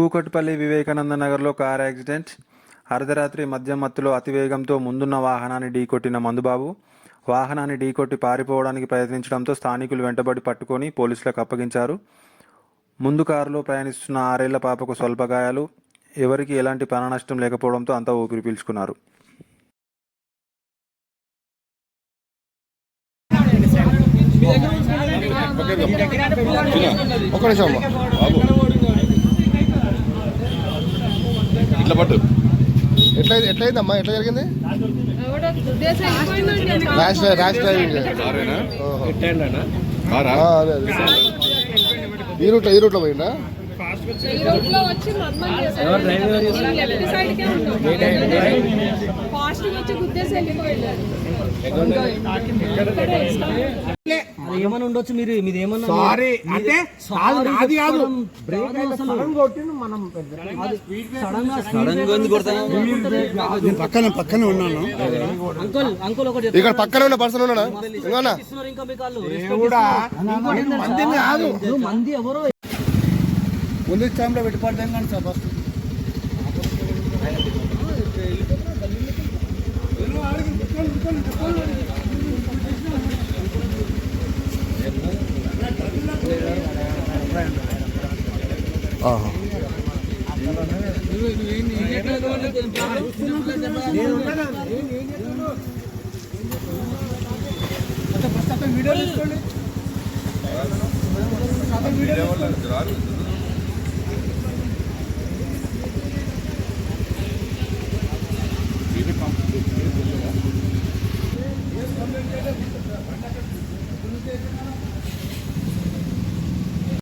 కూకట్పల్లి వివేకానంద నగర్లో car accident. అర్ధరాత్రి మద్యం మత్తులో అతివేగంతో ముందున్న వాహనాన్ని ఢీకొట్టిన మందుబాబు వాహనాన్ని ఢీకొట్టి పారిపోవడానికి ప్రయత్నించడంతో స్థానికులు వెంటబడి పట్టుకొని పోలీసులకు అప్పగించారు. ముందు కారులో ప్రయాణిస్తున్న 6 ఏళ్ల పాపకు స్వల్ప గాయాలు. ఎవరికి ఎలాంటి ప్రాణనష్టం లేకపోవడంతో అంతా ఊపిరి పీల్చుకున్నారు. ఎట్లయిందమ్మా? ఎట్లా జరిగింది? Rash driving. ఈ రూట్లో పోయిందా? ఏమన్నా ఉండొచ్చు. మీరు ఏమన్నా పక్కనే ఉన్నాను. అంకుల్ ఒకటి ఇక్కడ పక్కనే ఉన్న పర్సన్ ఉన్నాడా? మంది ఎవరో ముందు టైంలో పెట్టుపడతాం కానీ సార్ ఫస్ట్ వీడియో తీసుకోండి.